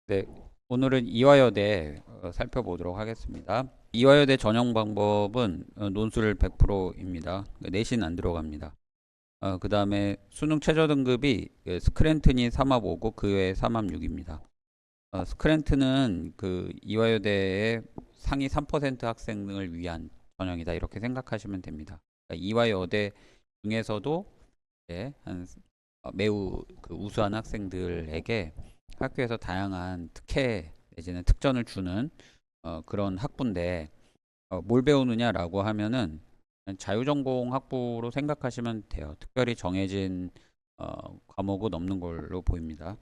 네, 오늘은 이화여대 살펴보도록 하겠습니다. 이화여대 전형 방법은 논술 100%입니다. 내신 안 들어갑니다. 그 다음에 수능 최저 등급이 스크랜튼이 3합 5고 그 외에 3합 6입니다. 스크랜튼은 그 이화여대의 상위 3% 학생을 위한 전형이다 이렇게 생각하시면 됩니다. 그러니까 이화여대 중에서도 매우 그 우수한 학생들에게 학교에서 다양한 특혜 내지는 특전을 주는 그런 학부인데 뭘 배우느냐라고 하면은 자유전공 학부로 생각하시면 돼요. 특별히 정해진 과목은 없는 걸로 보입니다.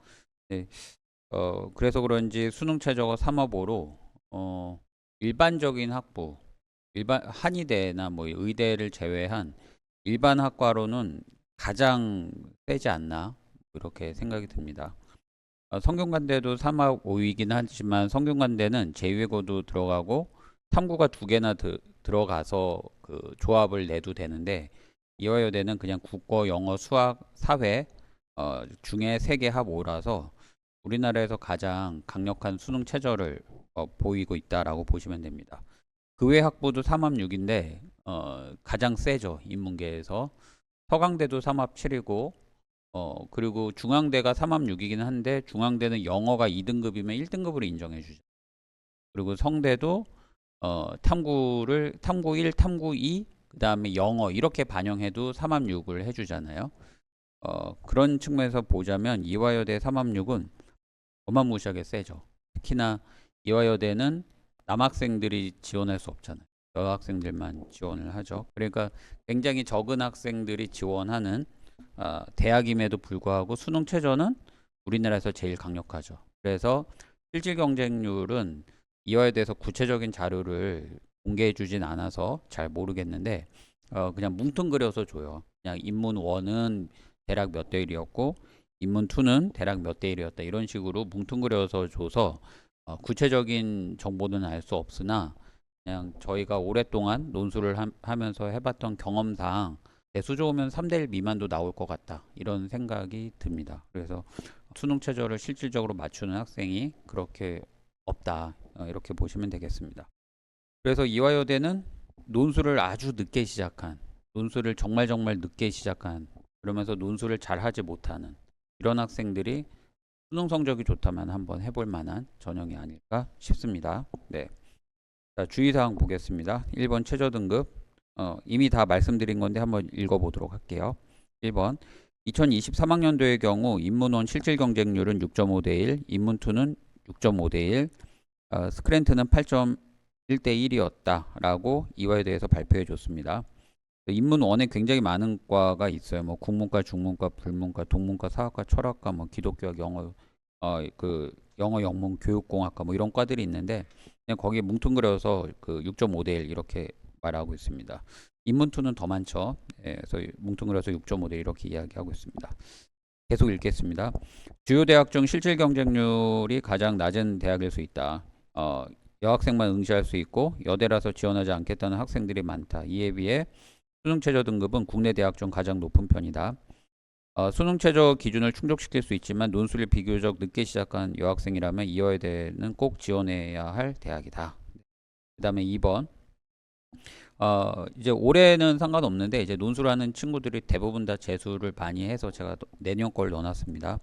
네, 그래서 그런지 수능 최저가 3합5로 일반적인 학부, 일반 한의대나 뭐 의대를 제외한 일반 학과로는 가장 세지 않나 이렇게 생각이 듭니다. 성균관대도 3합 5이긴 하지만 성균관대는 제2외고도 들어가고 탐구가 두 개나 들어가서 그 조합을 내도 되는데 이화여대는 그냥 국어, 영어, 수학, 사회 중에 3개 합 5라서 우리나라에서 가장 강력한 수능 최저를 보이고 있다라고 보시면 됩니다. 그 외 학부도 3합 6인데 가장 세죠. 인문계에서. 서강대도 3합 7이고 그리고 중앙대가 3합 6이긴 한데 중앙대는 영어가 2등급이면 1등급으로 인정해 주죠. 그리고 성대도 탐구 1, 탐구 2, 그다음에 영어 이렇게 반영해도 3합 6을 해 주잖아요. 그런 측면에서 보자면 이화여대 3합 6은 어마무시하게 세죠. 특히나 이화여대는 남학생들이 지원할 수 없잖아요. 여학생들만 지원을 하죠. 그러니까 굉장히 적은 학생들이 지원하는 대학임에도 불구하고 수능 최저는 우리나라에서 제일 강력하죠. 그래서 실질 경쟁률은 이화여대에서 구체적인 자료를 공개해 주진 않아서 잘 모르겠는데 그냥 뭉뚱그려서 줘요. 그냥 인문 1은 대략 몇 대 1이었고 인문 2는 대략 몇 대 1이었다. 이런 식으로 뭉뚱그려서 줘서 구체적인 정보는 알 수 없으나 그냥 저희가 오랫동안 논술을 하면서 해봤던 경험상 대수 좋으면 3대 1 미만도 나올 것 같다. 이런 생각이 듭니다. 그래서 수능 최저를 실질적으로 맞추는 학생이 그렇게 없다. 이렇게 보시면 되겠습니다. 그래서 이화여대는 논술을 아주 늦게 시작한, 논술을 정말 정말 늦게 시작한, 그러면서 논술을 잘 하지 못하는 이런 학생들이 수능 성적이 좋다면 한번 해볼 만한 전형이 아닐까 싶습니다. 네. 자, 주의사항 보겠습니다. 1번 최저 등급. 이미 다 말씀드린 건데 한번 읽어보도록 할게요. 1번 2023학년도의 경우 인문원 실질 경쟁률은 6.5대 1, 인문2는 6.5대 1, 스크랜트는 8.1대 1이었다라고 이화여대에서 발표해 줬습니다. 인문원에 굉장히 많은 과가 있어요. 뭐 국문과, 중문과, 불문과, 동문과, 사학과, 철학과, 뭐 기독교학, 영어, 영어, 영문, 교육공학과 뭐 이런 과들이 있는데 그냥 거기에 뭉뚱그려서 그 6.5대 1 이렇게 말하고 있습니다. 인문2는 더 많죠. 그래서 뭉뚱그려서 6.5대 1 이렇게 이야기하고 있습니다. 계속 읽겠습니다. 주요 대학 중 실질 경쟁률이 가장 낮은 대학일 수 있다. 여학생만 응시할 수 있고 여대라서 지원하지 않겠다는 학생들이 많다. 이에 비해 수능 최저 등급은 국내 대학 중 가장 높은 편이다. 수능 최저 기준을 충족시킬 수 있지만 논술을 비교적 늦게 시작한 여학생이라면 이화여대는 꼭 지원해야 할 대학이다. 그 다음에 2번. 이제 올해는 상관없는데 이제 논술하는 친구들이 대부분 다 재수를 많이 해서 제가 내년 걸 넣어놨습니다.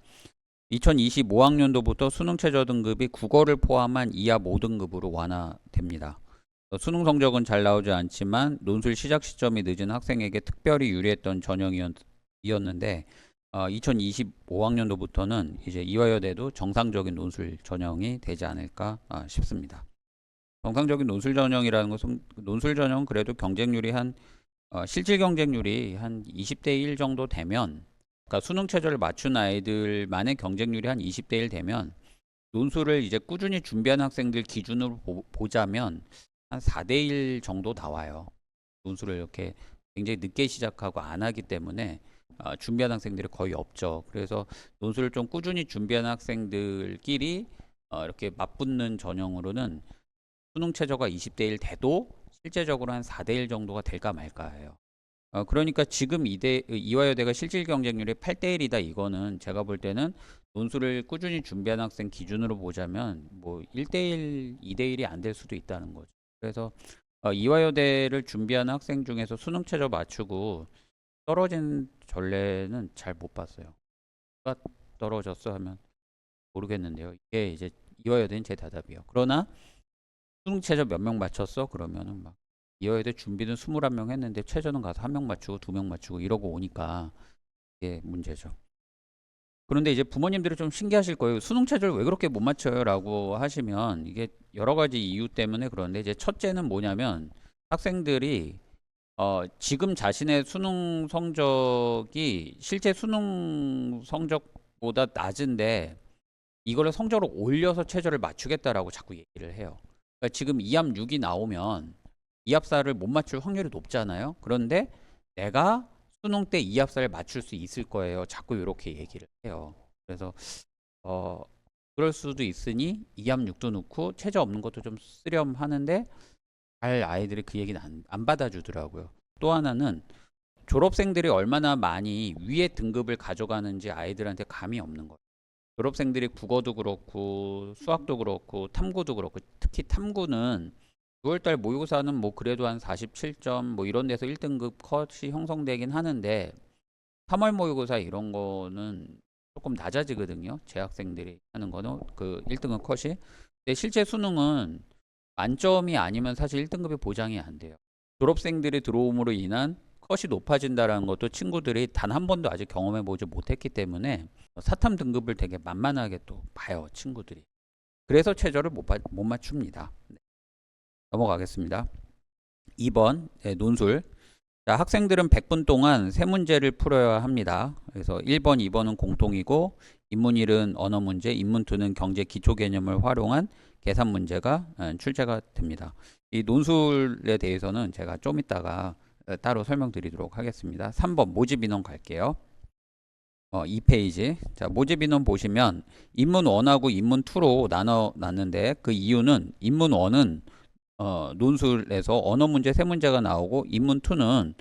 2025학년도부터 수능 최저 등급이 국어를 포함한 이하 모든 급으로 완화됩니다. 수능 성적은 잘 나오지 않지만 논술 시작 시점이 늦은 학생에게 특별히 유리했던 전형이었는데 2025학년도부터는 이제 이화여대도 정상적인 논술 전형이 되지 않을까 싶습니다. 정상적인 논술 전형이라는 것은 논술 전형은 그래도 경쟁률이 실질 경쟁률이 한 20대 1 정도 되면 그러니까 수능 최저를 맞춘 아이들만의 경쟁률이 한 20대 1 되면 논술을 이제 꾸준히 준비한 학생들 기준으로 보자면 한 4대 1 정도 나와요. 논술을 이렇게 굉장히 늦게 시작하고 안 하기 때문에 준비한 학생들이 거의 없죠. 그래서 논술을 좀 꾸준히 준비한 학생들끼리 이렇게 맞붙는 전형으로는 수능 최저가 20대 1 돼도 실제적으로 한 4대 1 정도가 될까 말까예요. 그러니까 지금 이화여대가 실질 경쟁률이 8대 1이다 이거는 제가 볼 때는 논술을 꾸준히 준비한 학생 기준으로 보자면 뭐 1대1, 2대1이 안 될 수도 있다는 거죠. 그래서 이화여대를 준비하는 학생 중에서 수능 최저 맞추고 떨어진 전례는 잘 못 봤어요. 누가 떨어졌어 하면 모르겠는데요. 이게 이제 이화여대는 제 대답이에요. 그러나 수능 최저 몇 명 맞췄어? 그러면은 막 이화여대 준비는 21명 했는데 최저는 가서 1명 맞추고 2명 맞추고 이러고 오니까 이게 문제죠. 그런데 이제 부모님들이 좀 신기하실 거예요. 수능 최저를 왜 그렇게 못 맞춰요? 라고 하시면 이게 여러 가지 이유 때문에 그런데 이제 첫째는 뭐냐면 학생들이 지금 자신의 수능 성적이 실제 수능 성적보다 낮은데 이거를 성적으로 올려서 최저를 맞추겠다라고 자꾸 얘기를 해요. 그러니까 지금 2합 6이 나오면 2합 4를 못 맞출 확률이 높잖아요. 그런데 내가 수능 때 2합 4를 맞출 수 있을 거예요. 자꾸 이렇게 얘기를 해요. 그래서 어 그럴 수도 있으니 2합 6도 넣고 최저 없는 것도 좀 쓰렴 하는데 잘 아이들이 그 얘기는 안 받아주더라고요. 또 하나는 졸업생들이 얼마나 많이 위에 등급을 가져가는지 아이들한테 감이 없는 거예요. 졸업생들이 국어도 그렇고 수학도 그렇고 탐구도 그렇고 특히 탐구는 6월달 모의고사는 뭐 그래도 한 47점 뭐 이런 데서 1등급 컷이 형성되긴 하는데 3월 모의고사 이런 거는 조금 낮아지거든요. 재학생들이 하는 거는 그 1등급 컷이. 근데 실제 수능은 만점이 아니면 사실 1등급이 보장이 안 돼요. 졸업생들이 들어옴으로 인한 컷이 높아진다는 것도 친구들이 단 한 번도 아직 경험해 보지 못했기 때문에 사탐 등급을 되게 만만하게 또 봐요, 친구들이. 그래서 최저를 못 맞춥니다. 네, 넘어가겠습니다. 2번 논술. 자, 학생들은 100분 동안 세 문제를 풀어야 합니다. 그래서 1번, 2번은 공통이고 인문 1은 언어 문제, 인문 2는 경제 기초 개념을 활용한 계산 문제가 출제가 됩니다. 이 논술에 대해서는 제가 좀 이따가 따로 설명드리도록 하겠습니다. 3번 모집 인원 갈게요. 2페이지. 자, 모집 인원 보시면 인문 1하고 인문 2로 나눠 놨는데 그 이유는 인문 1은 논술에서 언어 문제 세 문제가 나오고 인문 2는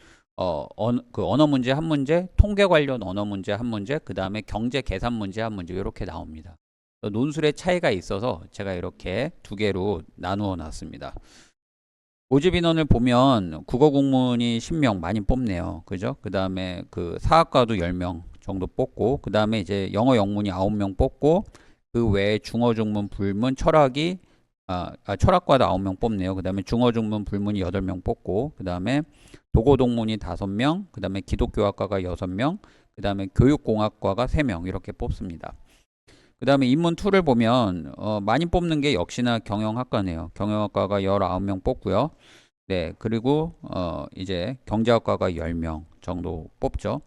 그 언어 문제 한 문제, 통계 관련 언어 문제 한 문제, 그 다음에 경제 계산 문제 한 문제 이렇게 나옵니다. 논술의 차이가 있어서 제가 이렇게 두 개로 나누어 놨습니다. 모집 인원을 보면 국어 공문이 10명 많이 뽑네요. 그죠? 그 다음에 그 사학과도 10명 정도 뽑고, 그 다음에 이제 영어 영문이 9명 뽑고, 그 외에 중어 중문 불문 철학이 철학과도 9명 뽑네요. 그 다음에 중어 중문 불문이 8명 뽑고, 그 다음에 도고동문이 5명, 그 다음에 기독교학과가 6명, 그 다음에 교육공학과가 3명 이렇게 뽑습니다. 그 다음에 인문 2를 보면 많이 뽑는 게 역시나 경영학과네요. 경영학과가 19명 뽑고요. 네, 그리고 이제 경제학과가 10명 정도 뽑죠.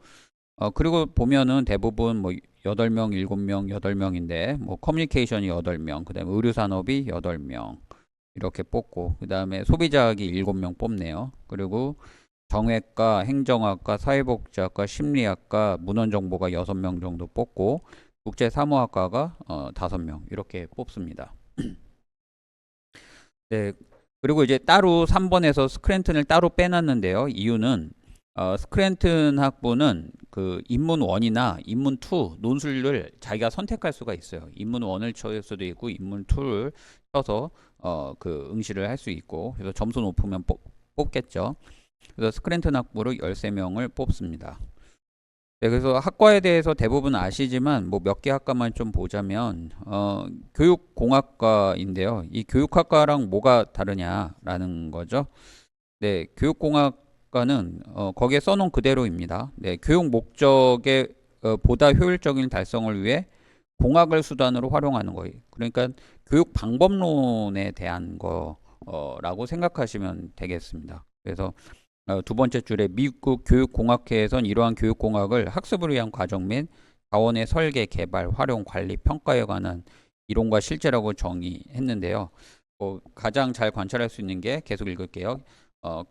그리고 보면은 대부분 뭐 8명, 7명, 8명인데 뭐 커뮤니케이션이 8명, 그다음에 의료산업이 8명 이렇게 뽑고 그다음에 소비자학이 7명 뽑네요. 그리고 정외과, 행정학과, 사회복지학과, 심리학과, 문헌정보가 6명 정도 뽑고 국제사무학과가 5명 이렇게 뽑습니다. 네, 그리고 이제 따로 3번에서 스크랜튼을 따로 빼놨는데요. 이유는 스크랜튼 학부는 그 인문 1이나 인문 2 논술을 자기가 선택할 수가 있어요. 인문 1을 칠 수도 있고 인문 2를 쳐서 그 응시를 할 수 있고 그래서 점수 높으면 뽑겠죠. 그래서 스크랜튼 학부로 13명을 뽑습니다. 네, 그래서 학과에 대해서 대부분 아시지만 뭐 몇 개 학과만 좀 보자면 교육공학과인데요. 이 교육학과랑 뭐가 다르냐라는 거죠. 네, 교육공학과는 거기에 써놓은 그대로입니다. 네, 교육 목적에 보다 효율적인 달성을 위해 공학을 수단으로 활용하는 거예요. 그러니까 교육 방법론에 대한 거라고 생각하시면 되겠습니다. 그래서 두 번째 줄에 미국 교육공학회에선 이러한 교육공학을 학습을 위한 과정 및 자원의 설계, 개발, 활용, 관리, 평가에 관한 이론과 실제라고 정의했는데요. 가장 잘 관찰할 수 있는 게 계속 읽을게요.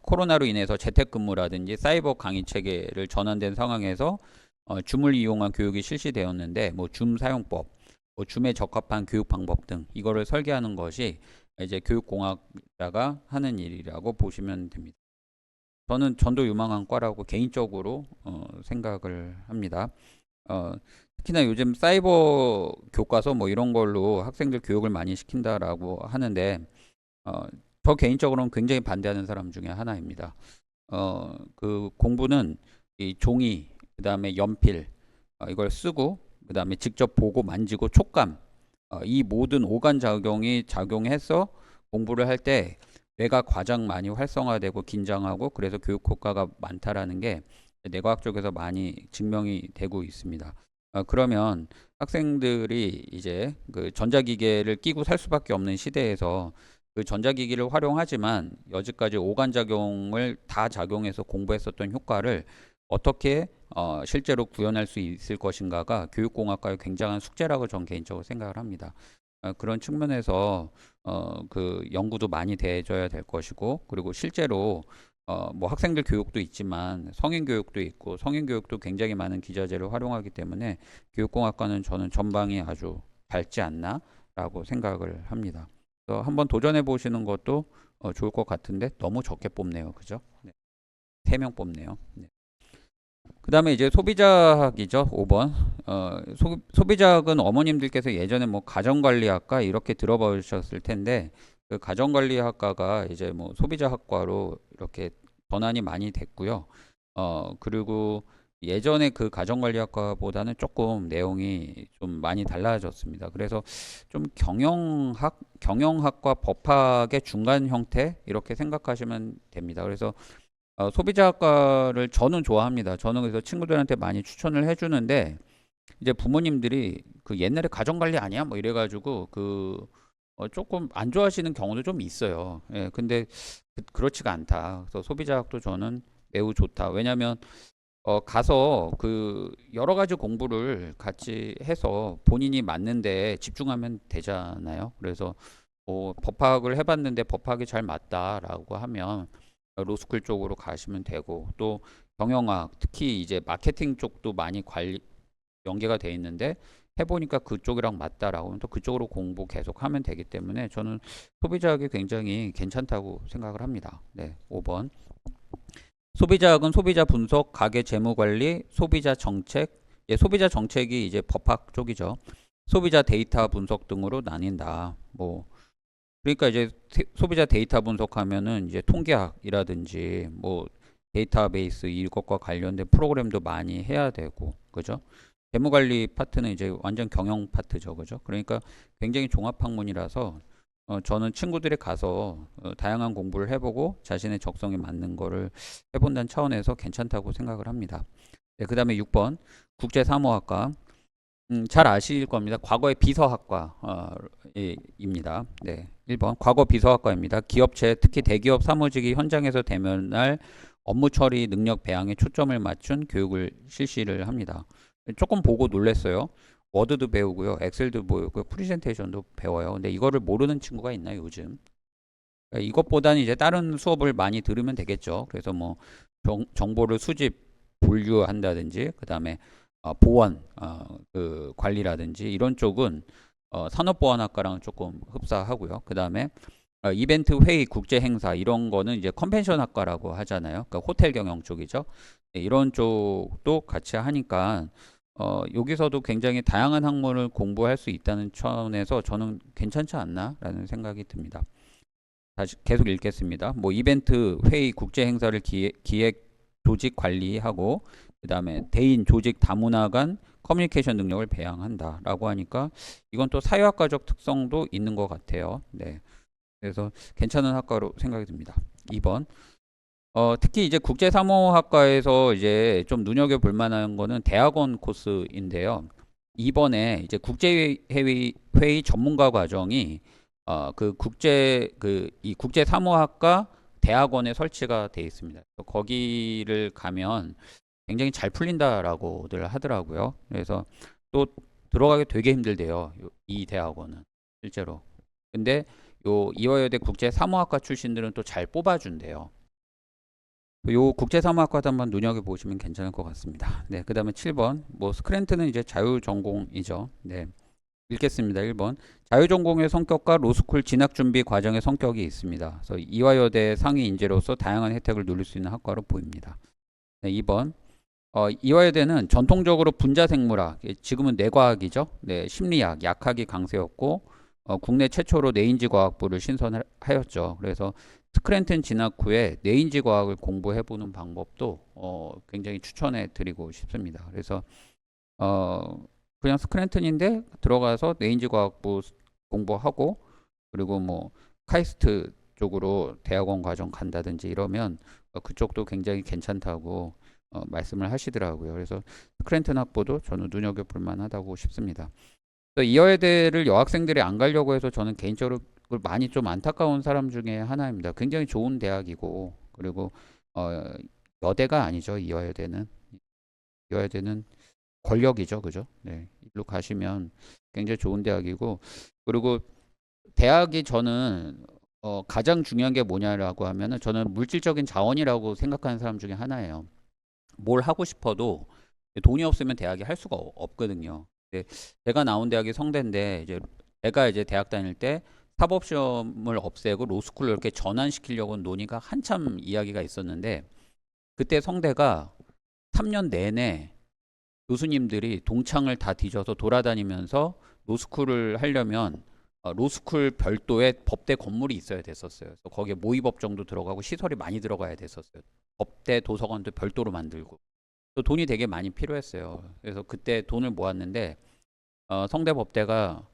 코로나로 인해서 재택근무라든지 사이버 강의 체계를 전환된 상황에서 줌을 이용한 교육이 실시되었는데 줌 사용법, 줌에 적합한 교육 방법 등 이거를 설계하는 것이 이제 교육공학자가 하는 일이라고 보시면 됩니다. 저는 전도 유망한 과라고 개인적으로 생각을 합니다. 특히나 요즘 사이버 교과서 뭐 이런 걸로 학생들 교육을 많이 시킨다라고 하는데 어, 저 개인적으로는 굉장히 반대하는 사람 중에 하나입니다. 그 공부는 이 종이, 그다음에 연필 이걸 쓰고 그다음에 직접 보고 만지고 촉감 이 모든 오감 작용이 작용해서 공부를 할 때 뇌가 가장 많이 활성화되고 긴장하고 그래서 교육 효과가 많다라는 게 뇌과학 쪽에서 많이 증명이 되고 있습니다. 그러면 학생들이 이제 그 전자기계를 끼고 살 수밖에 없는 시대에서 그 전자기기를 활용하지만 여지까지 오간작용을 다 작용해서 공부했었던 효과를 어떻게 실제로 구현할 수 있을 것인가가 교육공학과의 굉장한 숙제라고 전 개인적으로 생각을 합니다. 그런 측면에서 그 연구도 많이 돼줘야 될 것이고 그리고 실제로 뭐 학생들 교육도 있지만 성인 교육도 있고 성인 교육도 굉장히 많은 기자재를 활용하기 때문에 교육공학과는 저는 전방이 아주 밝지 않나라고 생각을 합니다. 그래서 한번 도전해 보시는 것도 좋을 것 같은데 너무 적게 뽑네요. 그죠? 네. 3명 뽑네요. 네. 그 다음에 이제 소비자학이죠. 5번. 소비자학은 어머님들께서 예전에 뭐 가정관리학과 이렇게 들어보셨을 텐데 그 가정관리학과가 이제 뭐 소비자학과로 이렇게 전환이 많이 됐고요. 그리고 예전에 그 가정관리학과보다는 조금 내용이 좀 많이 달라졌습니다. 그래서 좀 경영학과 법학의 중간 형태 이렇게 생각하시면 됩니다. 그래서 소비자학과를 저는 좋아합니다. 저는 그래서 친구들한테 많이 추천을 해주는데 이제 부모님들이 그 옛날에 가정관리 아니야? 뭐 이래가지고 그 조금 안 좋아하시는 경우도 좀 있어요. 예, 근데 그렇지가 않다. 그래서 소비자학도 저는 매우 좋다. 왜냐하면 가서 그 여러 가지 공부를 같이 해서 본인이 맞는데 집중하면 되잖아요. 그래서 뭐 법학을 해봤는데 법학이 잘 맞다라고 하면 로스쿨 쪽으로 가시면 되고 또 경영학 특히 이제 마케팅 쪽도 많이 연계가 돼 있는데 해보니까 그쪽이랑 맞다라고 하면 또 그쪽으로 공부 계속 하면 되기 때문에 저는 소비자학이 굉장히 괜찮다고 생각을 합니다. 네, 5번. 소비자학은 소비자 분석, 가계 재무 관리, 소비자 정책. 예, 소비자 정책이 이제 법학 쪽이죠. 소비자 데이터 분석 등으로 나뉜다. 뭐 그러니까 이제 소비자 데이터 분석하면은 이제 통계학이라든지 뭐 데이터베이스 이것과 관련된 프로그램도 많이 해야 되고 그죠? 재무관리 파트는 이제 완전 경영 파트죠, 그죠? 그러니까 굉장히 종합학문이라서 저는 친구들이 가서 다양한 공부를 해보고 자신의 적성에 맞는 거를 해본다는 차원에서 괜찮다고 생각을 합니다. 네, 그 다음에 6번 국제사무학과. 잘 아실 겁니다. 과거의 비서학과입니다. 네, 1번 과거 비서학과입니다. 기업체 특히 대기업 사무직이 현장에서 대면할 업무 처리 능력 배양에 초점을 맞춘 교육을 실시를 합니다. 조금 보고 놀랐어요. 워드도 배우고요, 엑셀도 배우고 프레젠테이션도 배워요. 근데 이거를 모르는 친구가 있나요, 요즘? 그러니까 이것보다는 이제 다른 수업을 많이 들으면 되겠죠. 그래서 뭐 정보를 수집, 분류한다든지, 그 다음에 보안, 그 관리라든지 이런 쪽은 산업보안학과랑 조금 흡사하고요. 그 다음에 이벤트 회의, 국제 행사 이런 거는 이제 컨벤션 학과라고 하잖아요. 그러니까 호텔 경영 쪽이죠. 네, 이런 쪽도 같이 하니까 여기서도 굉장히 다양한 학문을 공부할 수 있다는 차원에서 저는 괜찮지 않나라는 생각이 듭니다. 다시 계속 읽겠습니다. 뭐 이벤트, 회의, 국제 행사를 기획, 조직 관리하고 그다음에 대인, 조직, 다문화 간 커뮤니케이션 능력을 배양한다라고 하니까 이건 또 사회학과적 특성도 있는 것 같아요. 네. 그래서 괜찮은 학과로 생각이 듭니다. 2번. 특히 이제 국제사무학과에서 이제 좀 눈여겨볼 만한 거는 대학원 코스인데요. 이번에 이제 국제회의 전문가 과정이 이 국제사무학과 대학원에 설치가 되어 있습니다. 거기를 가면 굉장히 잘 풀린다라고들 하더라고요. 그래서 또 들어가기 되게 힘들대요. 이 대학원은 실제로. 근데 요 이화여대 국제사무학과 출신들은 또 잘 뽑아준대요. 요 국제사무학과도 한번 눈여겨보시면 괜찮을 것 같습니다. 네, 그 다음에 7번. 뭐 스크랜트는 이제 자유전공이죠. 네, 읽겠습니다. 1번. 자유전공의 성격과 로스쿨 진학준비 과정의 성격이 있습니다. 그래서 이화여대 상위 인재로서 다양한 혜택을 누릴 수 있는 학과로 보입니다. 네, 2번. 이화여대는 전통적으로 분자생물학, 지금은 뇌과학이죠. 네, 심리학, 약학이 강세였고 국내 최초로 뇌인지 과학부를 신설하였죠. 그래서 스크랜튼 진학 후에 뇌인지 과학을 공부해보는 방법도 굉장히 추천해 드리고 싶습니다. 그래서 그냥 스크랜튼인데 들어가서 뇌인지 과학부 공부하고 그리고 뭐 카이스트 쪽으로 대학원 과정 간다든지 이러면 그쪽도 굉장히 괜찮다고 말씀을 하시더라고요. 그래서 스크랜튼 학부도 저는 눈여겨볼 만하다고 싶습니다. 이화여대를 여학생들이 안 가려고 해서 저는 개인적으로 많이 좀 안타까운 사람 중에 하나입니다. 굉장히 좋은 대학이고 그리고 여대가 아니죠. 이화여대는 권력이죠, 그죠? 네, 일로 가시면 굉장히 좋은 대학이고 그리고 대학이 저는 가장 중요한 게 뭐냐라고 하면은 저는 물질적인 자원이라고 생각하는 사람 중에 하나예요. 뭘 하고 싶어도 돈이 없으면 대학이 할 수가 없거든요. 근데 제가 나온 대학이 성대인데 이제 제가 이제 대학 다닐 때 사법 시험을 없애고 로스쿨로 이렇게 전환시키려고 논의가 한참 이야기가 있었는데 그때 성대가 3년 내내 교수님들이 동창을 다 뒤져서 돌아다니면서 로스쿨을 하려면 로스쿨 별도의 법대 건물이 있어야 됐었어요. 그래서 거기에 모의법정도 들어가고 시설이 많이 들어가야 됐었어요. 법대 도서관도 별도로 만들고 또 돈이 되게 많이 필요했어요. 그래서 그때 돈을 모았는데 성대 법대가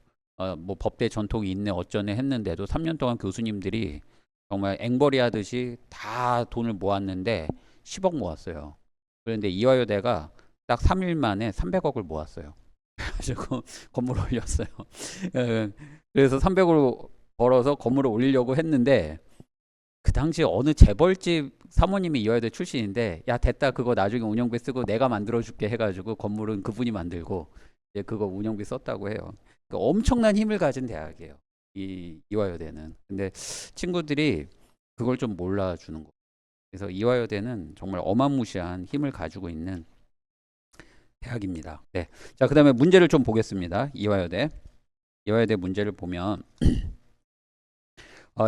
뭐 법대 전통이 있네 어쩌네 했는데도 3년 동안 교수님들이 정말 앵벌이 하듯이 다 돈을 모았는데 10억 모았어요. 그런데 이화여대가 딱 3일 만에 300억을 모았어요. 그래가지고 건물 올렸어요. 그래서 300억을 벌어서 건물을 올리려고 했는데 그 당시 어느 재벌집 사모님이 이화여대 출신인데 야 됐다 그거 나중에 운영비 쓰고 내가 만들어줄게 해가지고 건물은 그분이 만들고 이제 그거 운영비 썼다고 해요. 그러니까 엄청난 힘을 가진 대학이에요. 이화여대는. 근데 친구들이 그걸 좀 몰라주는 거. 그래서 이화여대는 정말 어마무시한 힘을 가지고 있는 대학입니다. 네. 자, 그다음에 문제를 좀 보겠습니다. 이화여대 문제를 보면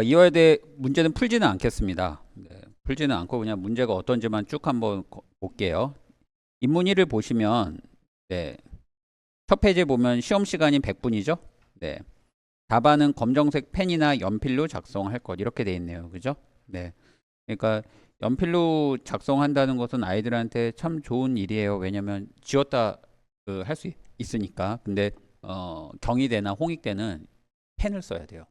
이화여대 문제는 풀지는 않겠습니다. 네, 풀지는 않고 그냥 문제가 어떤지만 쭉 한번 볼게요. 인문 1을 보시면 네, 첫 페이지에 보면 시험 시간이 100분이죠. 네. 답안은 검정색 펜이나 연필로 작성할 것 이렇게 돼 있네요. 그죠? 네. 그러니까 연필로 작성한다는 것은 아이들한테 참 좋은 일이에요. 왜냐면 지웠다 할 수 있으니까. 근데 경희대나 홍익대는 펜을 써야 돼요.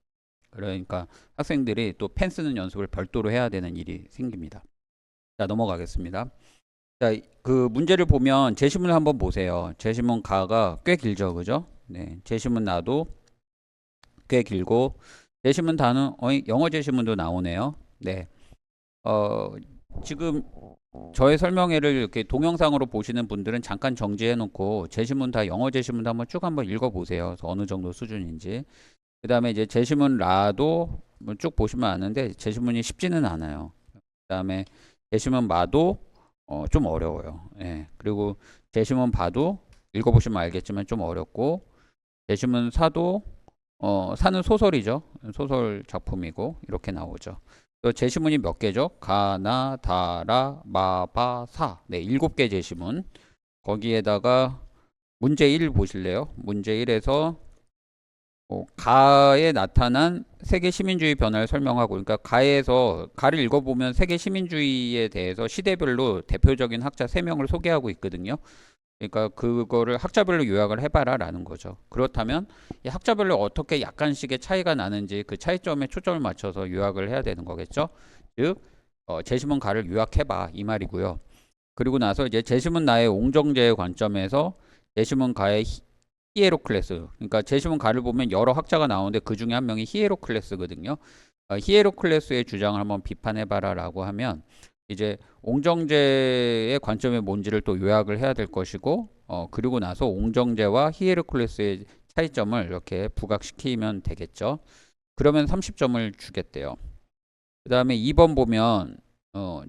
그러니까 학생들이 또 펜 쓰는 연습을 별도로 해야 되는 일이 생깁니다. 자, 넘어가겠습니다. 자, 그 문제를 보면 제시문을 한번 보세요. 제시문 가가 꽤 길죠, 그죠? 네, 제시문 나도 꽤 길고 제시문 단어 영어 제시문도 나오네요. 네, 지금 저의 설명회를 이렇게 동영상으로 보시는 분들은 잠깐 정지해 놓고 제시문 다 영어 제시문도 한번 쭉 한번 읽어 보세요. 어느 정도 수준인지. 그 다음에 이제 제시문 라도 쭉 보시면 아는데 제시문이 쉽지는 않아요. 그 다음에 제시문 마도 좀 어려워요. 예. 그리고 제시문 봐도 읽어보시면 알겠지만 좀 어렵고 제시문 사도 사는 소설이죠. 소설 작품이고 이렇게 나오죠. 또 제시문이 몇 개죠? 가나 다라 마바 사. 네, 7개 제시문. 거기에다가 문제 1 보실래요? 문제 1에서 가에 나타난 세계 시민주의 변화를 설명하고 그러니까 가를 읽어보면 세계 시민주의에 대해서 시대별로 대표적인 학자 3명을 소개하고 있거든요. 그러니까 그거를 학자별로 요약을 해봐라 라는 거죠. 그렇다면 이 학자별로 어떻게 약간씩의 차이가 나는지 그 차이점에 초점을 맞춰서 요약을 해야 되는 거겠죠. 즉 제시문 가를 요약해봐 이 말이고요. 그리고 나서 이제 제시문 나의 옹정제의 관점에서 제시문 가의 히에로클레스. 그러니까 제시문 가를 보면 여러 학자가 나오는데 그 중에 한 명이 히에로클레스거든요. 히에로클레스의 주장을 한번 비판해봐라라고 하면 이제 옹정제의 관점이 뭔지를 또 요약을 해야 될 것이고 그리고 나서 옹정제와 히에로클레스의 차이점을 이렇게 부각시키면 되겠죠. 그러면 30점을 주겠대요. 그 다음에 2번 보면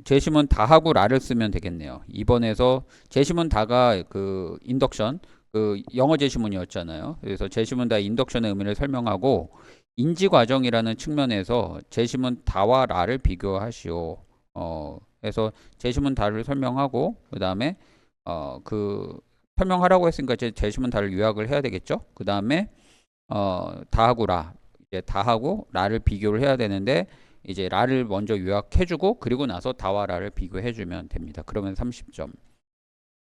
제시문 다하고 라를 쓰면 되겠네요. 2번에서 제시문 다가 그 인덕션 그 영어 제시문이었잖아요. 그래서 제시문 다 인덕션의 의미를 설명하고 인지 과정이라는 측면에서 제시문 다와 라를 비교하시오. 그래서 제시문 다를 설명하고 그 다음에 그 설명하라고 했으니까 이제 제시문 다를 요약을 해야 되겠죠. 그 다음에 다하고 라, 이제 다하고 라를 비교를 해야 되는데 이제 라를 먼저 요약해주고 그리고 나서 다와 라를 비교해주면 됩니다. 그러면 30점.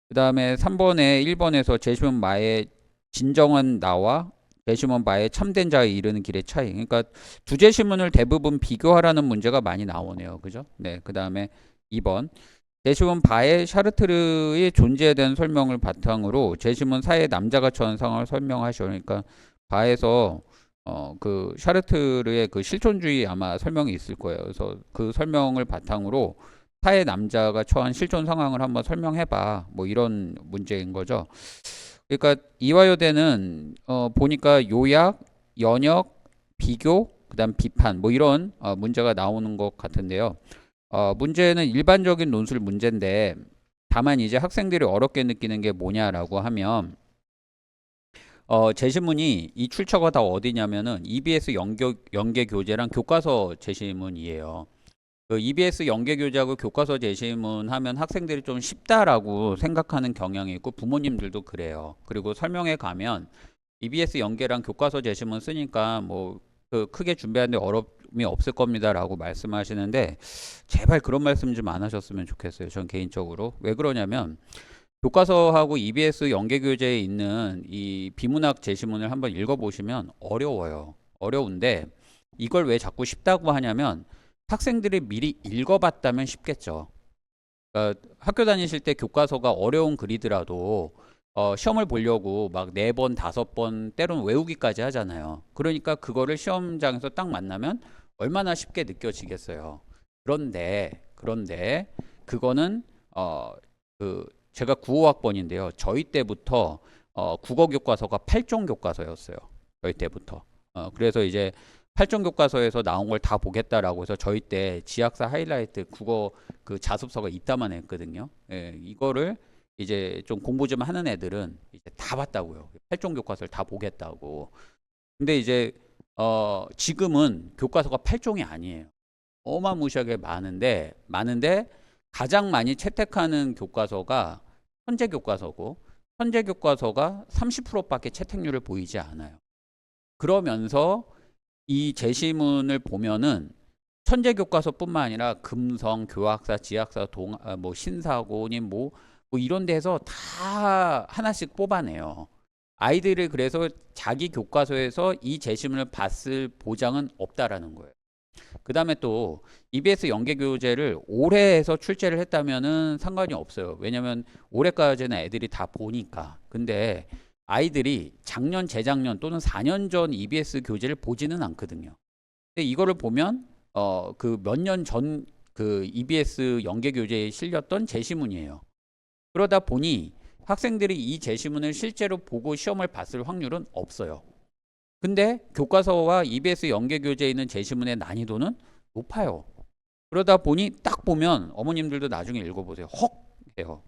그 다음에 3번에 1번에서 제시문 마의 진정한 나와 제시문 마의 참된 자에 이르는 길의 차이. 그러니까 두 제시문을 대부분 비교하라는 문제가 많이 나오네요. 그죠? 네. 그 다음에 2번. 제시문 바의 샤르트르의 존재에 대한 설명을 바탕으로 제시문 사의 남자가 처한 상황을 설명하시오. 그러니까 바에서 그 샤르트르의 그 실존주의 아마 설명이 있을 거예요. 그래서 그 설명을 바탕으로 사의 남자가 처한 실존 상황을 한번 설명해봐. 뭐 이런 문제인 거죠. 그러니까 이화여대는 보니까 요약, 연역, 비교, 그다음 비판 뭐 이런 문제가 나오는 것 같은데요. 문제는 일반적인 논술 문제인데 다만 이제 학생들이 어렵게 느끼는 게 뭐냐라고 하면 제시문이 이 출처가 다 어디냐면은 EBS 연계 교재랑 교과서 제시문이에요. 그 EBS 연계 교재하고 교과서 제시문 하면 학생들이 좀 쉽다라고 생각하는 경향이 있고 부모님들도 그래요. 그리고 설명회 가면 EBS 연계랑 교과서 제시문 쓰니까 뭐 그 크게 준비하는데 어려움이 없을 겁니다라고 말씀하시는데 제발 그런 말씀 좀 안 하셨으면 좋겠어요. 전 개인적으로. 왜 그러냐면 교과서하고 EBS 연계 교재에 있는 이 비문학 제시문을 한번 읽어보시면 어려워요. 어려운데 이걸 왜 자꾸 쉽다고 하냐면 학생들이 미리 읽어봤다면 쉽겠죠. 그러니까 학교 다니실 때 교과서가 어려운 글이더라도 시험을 보려고 막 4번, 5번 때로는 외우기까지 하잖아요. 그러니까 그거를 시험장에서 딱 만나면 얼마나 쉽게 느껴지겠어요. 그런데 그거는 그 제가 95학번인데요. 저희 때부터 국어 교과서가 8종 교과서였어요. 저희 때부터. 그래서 이제 8종 교과서에서 나온 걸 다 보겠다라고 해서 저희 때 지학사 하이라이트 국어 그 자습서가 이따만 했거든요. 예, 이거를 이제 좀 공부 좀 하는 애들은 이제 다 봤다고요. 8종 교과서를 다 보겠다고. 근데 이제 지금은 교과서가 8종이 아니에요. 어마무시하게 많은데 가장 많이 채택하는 교과서가 현재 교과서고 현재 교과서가 30%밖에 채택률을 보이지 않아요. 그러면서 이 제시문을 보면은 천재 교과서뿐만 아니라 금성, 교학사, 지학사, 뭐 신사고니 뭐 이런 데서 다 하나씩 뽑아내요. 아이들이 그래서 자기 교과서에서 이 제시문을 봤을 보장은 없다라는 거예요. 그 다음에 또 EBS 연계 교재를 올해에서 출제를 했다면은 상관이 없어요. 왜냐면 올해까지는 애들이 다 보니까. 근데 아이들이 작년, 재작년 또는 4년 전 EBS 교재를 보지는 않거든요. 근데 이거를 보면 그 몇 년 전 그 EBS 연계 교재에 실렸던 제시문이에요. 그러다 보니 학생들이 이 제시문을 실제로 보고 시험을 봤을 확률은 없어요. 근데 교과서와 EBS 연계 교재에 있는 제시문의 난이도는 높아요. 그러다 보니 딱 보면 어머님들도 나중에 읽어보세요. 헉 해요.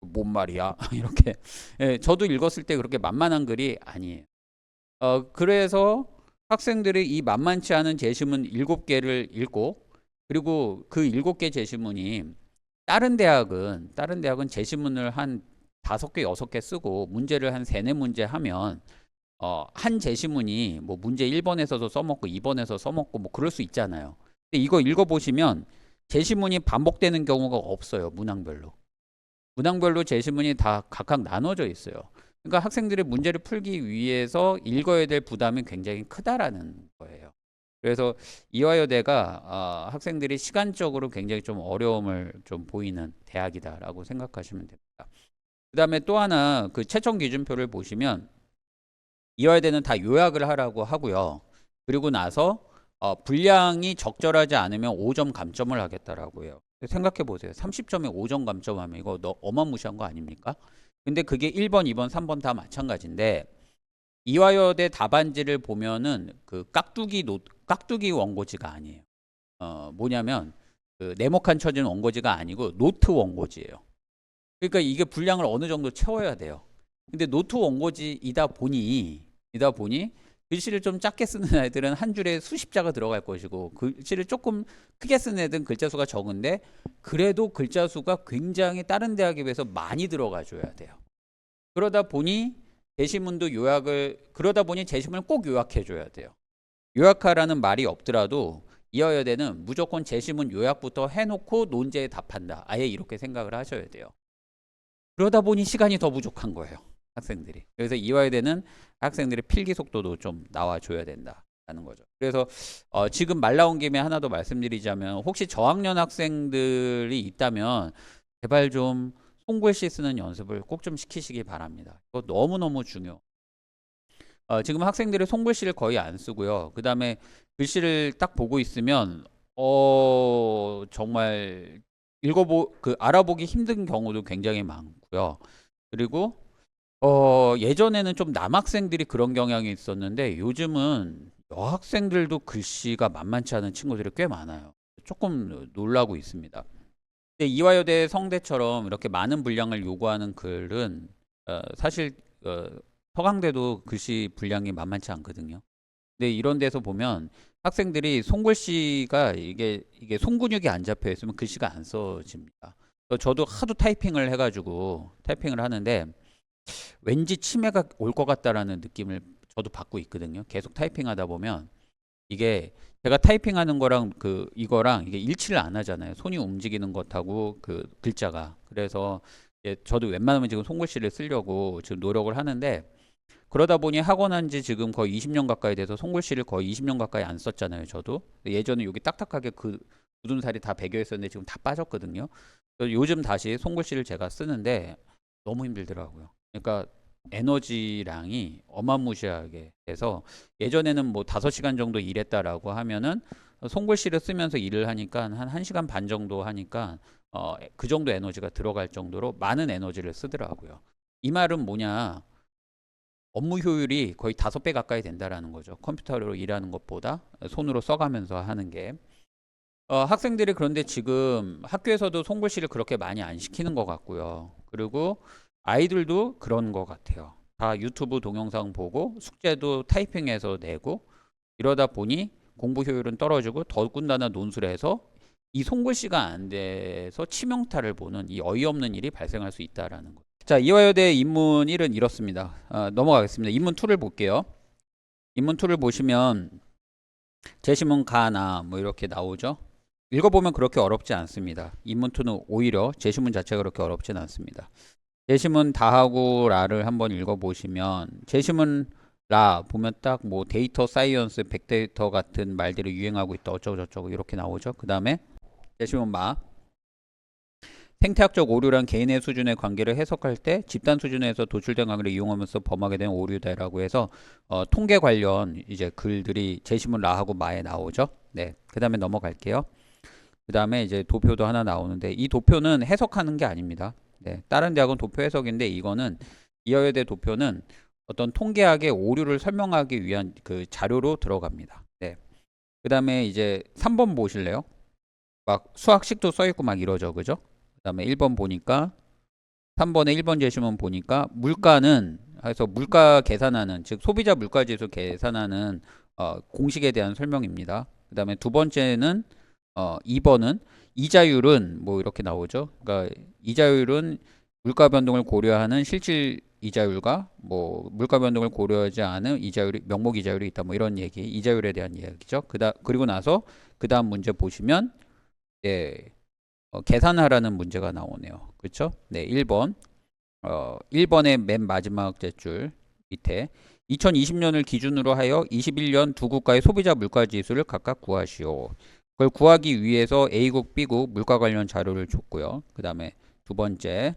뭔 말이야? 이렇게. 예, 저도 읽었을 때 그렇게 만만한 글이 아니에요. 그래서 학생들이 이 만만치 않은 제시문 7개를 읽고 그리고 그 7개 제시문이 다른 대학은 제시문을 한 5개, 6개 쓰고 문제를 한 3, 4문제 하면 한 제시문이 뭐 문제 1번에서도 써먹고 2번에서 써먹고 뭐 그럴 수 있잖아요. 근데 이거 읽어보시면 제시문이 반복되는 경우가 없어요. 문항별로 제시문이 다 각각 나눠져 있어요. 그러니까 학생들이 문제를 풀기 위해서 읽어야 될 부담이 굉장히 크다라는 거예요. 그래서 이화여대가 학생들이 시간적으로 굉장히 좀 어려움을 좀 보이는 대학이다라고 생각하시면 됩니다. 그 다음에 또 하나 그 채점 기준표를 보시면 이화여대는 다 요약을 하라고 하고요. 그리고 나서 분량이 적절하지 않으면 5점 감점을 하겠다라고 해요. 생각해 보세요. 30점에 5점 감점하면 이거 어마무시한 거 아닙니까? 근데 그게 1번, 2번, 3번 다 마찬가지인데 이화여대 답안지를 보면은 그 깍두기 원고지가 아니에요. 뭐냐면 그 네모칸 쳐진 원고지가 아니고 노트 원고지예요. 그러니까 이게 분량을 어느 정도 채워야 돼요. 근데 노트 원고지이다 보니 글씨를 좀 작게 쓰는 애들은 한 줄에 수십 자가 들어갈 것이고, 글씨를 조금 크게 쓰는 애들은 글자 수가 적은데 그래도 글자 수가 굉장히 다른 대학에 비해서 많이 들어가 줘야 돼요. 그러다 보니 제시문을 꼭 요약해 줘야 돼요. 요약하라는 말이 없더라도 이화여대는 무조건 제시문 요약부터 해놓고 논제에 답한다. 아예 이렇게 생각을 하셔야 돼요. 그러다 보니 시간이 더 부족한 거예요, 학생들이. 그래서 이화여대는 학생들의 필기 속도도 좀 나와줘야 된다라는 거죠. 그래서 지금 말 나온 김에 하나 더 말씀드리자면, 혹시 저학년 학생들이 있다면 제발 좀 손글씨 쓰는 연습을 꼭 좀 시키시기 바랍니다. 이거 너무너무 중요. 지금 학생들이 손글씨를 거의 안 쓰고요. 그 다음에 글씨를 딱 보고 있으면 정말 알아보기 힘든 경우도 굉장히 많고요. 그리고 예전에는 좀 남학생들이 그런 경향이 있었는데 요즘은 여학생들도 글씨가 만만치 않은 친구들이 꽤 많아요. 조금 놀라고 있습니다. 근데 이화여대 성대처럼 이렇게 많은 분량을 요구하는 글은 사실 서강대도 글씨 분량이 만만치 않거든요. 근데 이런 데서 보면 학생들이 손글씨가 이게 손근육이 안 잡혀 있으면 글씨가 안 써집니다. 저도 하도 타이핑을 하는데 왠지 치매가 올 것 같다라는 느낌을 저도 받고 있거든요. 계속 타이핑하다 보면 이게 제가 타이핑하는 거랑 이거랑 이게 일치를 안 하잖아요. 손이 움직이는 것하고 그 글자가. 그래서 저도 웬만하면 지금 손글씨를 쓰려고 지금 노력을 하는데, 그러다 보니 학원 한 지 지금 거의 20년 가까이 돼서 손글씨를 거의 20년 가까이 안 썼잖아요, 저도. 예전에 여기 딱딱하게 굳은 살이 다 배겨 있었는데 지금 다 빠졌거든요. 그래서 요즘 다시 손글씨를 제가 쓰는데 너무 힘들더라고요. 그러니까 에너지량이 어마무시하게 돼서, 예전에는 뭐 5시간 정도 일했다라고 하면은 손글씨를 쓰면서 일을 하니까 한 1시간 반 정도 하니까 그 정도 에너지가 들어갈 정도로 많은 에너지를 쓰더라고요. 이 말은 뭐냐? 업무 효율이 거의 5배 가까이 된다라는 거죠. 컴퓨터로 일하는 것보다 손으로 써가면서 하는 게. 학생들이 그런데 지금 학교에서도 손글씨를 그렇게 많이 안 시키는 것 같고요. 그리고 아이들도 그런 것 같아요. 다 유튜브 동영상 보고 숙제도 타이핑해서 내고, 이러다 보니 공부 효율은 떨어지고 더군다나 논술에서 이 손글씨가 안 돼서 치명타를 보는 이 어이없는 일이 발생할 수 있다라는 거죠. 자, 이화여대 인문 1은 이렇습니다. 넘어가겠습니다. 인문 2를 볼게요. 인문 2를 보시면 제시문 가나 뭐 이렇게 나오죠. 읽어보면 그렇게 어렵지 않습니다. 인문 2는 오히려 제시문 자체가 그렇게 어렵진 않습니다. 제시문 다하고 라를 한번 읽어보시면, 제시문 라 보면 딱 뭐 데이터 사이언스, 빅데이터 같은 말들이 유행하고 있다 어쩌고 저쩌고 이렇게 나오죠. 그 다음에 제시문 마, 생태학적 오류란 개인의 수준의 관계를 해석할 때 집단 수준에서 도출된 관계를 이용하면서 범하게 된 오류다라고 해서 통계 관련 이제 글들이 제시문 라하고 마에 나오죠. 네, 그 다음에 넘어갈게요. 그 다음에 이제 도표도 하나 나오는데, 이 도표는 해석하는 게 아닙니다. 네, 다른 대학은 도표 해석인데 이거는 이화여대 도표는 어떤 통계학의 오류를 설명하기 위한 그 자료로 들어갑니다. 네. 그 다음에 이제 3번 보실래요? 막 수학식도 써있고 막 이러죠, 그죠? 그 다음에 1번 보니까 3번에 1번 제시문 보니까 물가는, 해서 물가 계산하는, 즉 소비자 물가지수 계산하는 공식에 대한 설명입니다. 그 다음에 두 번째는 2번은 이자율은 뭐 이렇게 나오죠. 그러니까 이자율은 물가 변동을 고려하는 실질 이자율과 뭐 물가 변동을 고려하지 않은 이자율이, 명목 이자율이 있다 뭐 이런 얘기, 이자율에 대한 이야기죠. 그리고 나서 그 다음 문제 보시면 계산하라는 문제가 나오네요. 그렇죠? 네, 1번. 1번의 맨 마지막 줄 밑에 2020년을 기준으로 하여 21년 두 국가의 소비자 물가 지수를 각각 구하시오. 그걸 구하기 위해서 A국, B국 물가 관련 자료를 줬고요. 그 다음에 두 번째,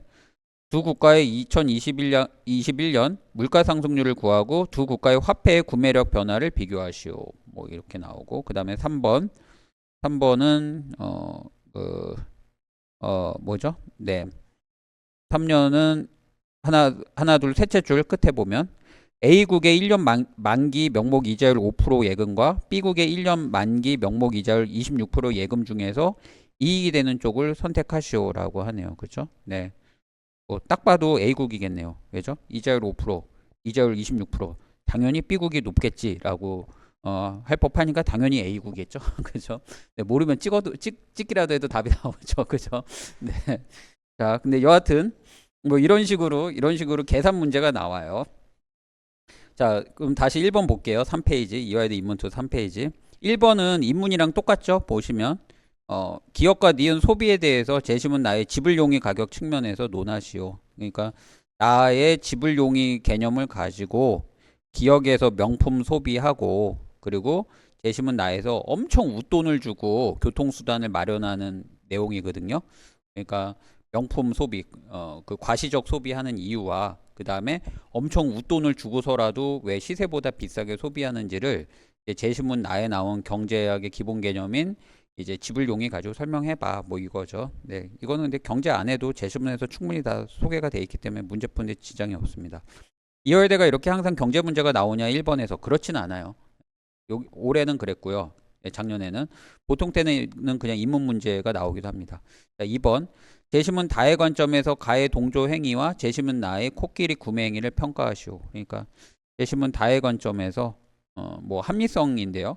두 국가의 2021년 물가 상승률을 구하고 두 국가의 화폐의 구매력 변화를 비교하시오. 뭐 이렇게 나오고, 그 다음에 3번은 뭐죠? 네, 3년은 하나 둘 셋째 줄 끝에 보면 A국의 1년 만기 명목 이자율 5% 예금과 B국의 1년 만기 명목 이자율 26% 예금 중에서 이익이 되는 쪽을 선택하시오라고 하네요. 그렇죠? 네. 딱 봐도 A국이겠네요. 왜죠? 이자율 5%, 이자율 26%. 당연히 B국이 높겠지라고 할 법하니까 당연히 A국이겠죠. 그죠? 네, 모르면 찍기라도 해도 답이 나오죠. 그죠? 네. 자, 근데 여하튼 뭐 이런 식으로 계산 문제가 나와요. 자, 그럼 다시 1번 볼게요. 3페이지. 이화여대 인문2 3페이지. 1번은 인문이랑 똑같죠? 보시면 기업과 니은 소비에 대해서 제시문 나의 지불용의 가격 측면에서 논하시오. 그러니까 나의 지불용의 개념을 가지고 기업에서 명품 소비하고 그리고 제시문 나에서 엄청 웃돈을 주고 교통수단을 마련하는 내용이거든요. 그러니까 명품 소비, 그 과시적 소비하는 이유와 그 다음에 엄청 웃돈을 주고서라도 왜 시세보다 비싸게 소비하는지를 제시문 나에 나온 경제학의 기본 개념인 이제 지불용의 가지고 설명해봐 뭐 이거죠. 네, 이거는 근데 경제 안 해도 제시문에서 충분히 다 소개가 돼 있기 때문에 문제 푸는데 지장이 없습니다. 이화여대가 이렇게 항상 경제 문제가 나오냐 1번에서 그렇진 않아요. 올해는 그랬고요. 네, 작년에는 보통 때는 그냥 인문 문제가 나오기도 합니다. 자, 2번 제시문 다의 관점에서 가의 동조 행위와 제시문 나의 코끼리 구매 행위를 평가하시오. 그러니까 제시문 다의 관점에서 뭐 합리성인데요.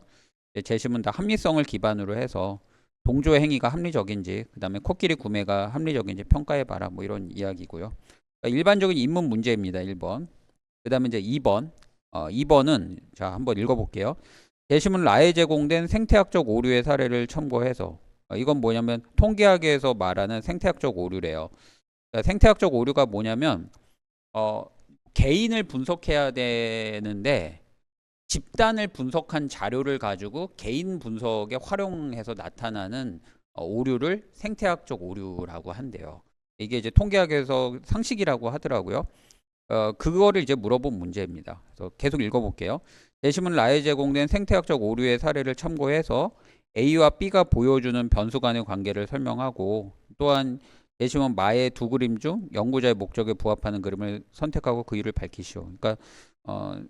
제시문 다 합리성을 기반으로 해서 동조 행위가 합리적인지 그 다음에 코끼리 구매가 합리적인지 평가해봐라 뭐 이런 이야기고요. 그러니까 일반적인 인문 문제입니다. 1번. 그 다음에 이제 2번. 2번은 자 한번 읽어볼게요. 제시문 라에 제공된 생태학적 오류의 사례를 첨부해서 이건 뭐냐면 통계학에서 말하는 생태학적 오류래요. 그러니까 생태학적 오류가 뭐냐면 개인을 분석해야 되는데 집단을 분석한 자료를 가지고 개인 분석에 활용해서 나타나는 오류를 생태학적 오류라고 한대요. 이게 이제 통계학에서 상식이라고 하더라고요. 그거를 이제 물어본 문제입니다. 그래서 계속 읽어볼게요. 제시문 라에 제공된 생태학적 오류의 사례를 참고해서 A와 B가 보여주는 변수 간의 관계를 설명하고 또한 제시문 마의 두 그림 중 연구자의 목적에 부합하는 그림을 선택하고 그 이유를 밝히시오. 그러니까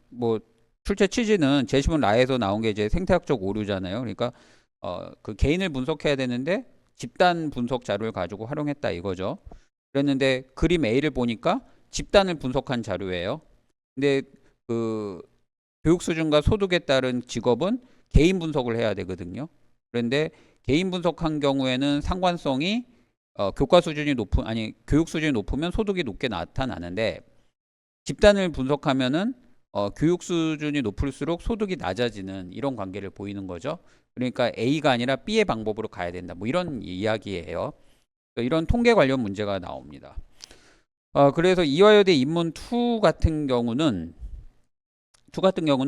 뭐 출제 취지는 제시문 라에서 나온 게 이제 생태학적 오류잖아요. 그러니까 그 개인을 분석해야 되는데 집단 분석 자료를 가지고 활용했다 이거죠. 그랬는데 그림 A를 보니까 집단을 분석한 자료예요. 근데 그 교육 수준과 소득에 따른 직업은 개인 분석을 해야 되거든요. 그런데 개인 분석한 경우에는 상관성이 교과 수준이 교육 수준이 높으면 소득이 높게 나타나는데 집단을 분석하면은 교육 수준이 높을수록 소득이 낮아지는 이런 관계를 보이는 거죠. 그러니까 A가 아니라 B의 방법으로 가야 된다. 뭐 이런 이야기예요. 이런 통계 관련 문제가 나옵니다. 그래서 이화여대 인문 2 같은 경우는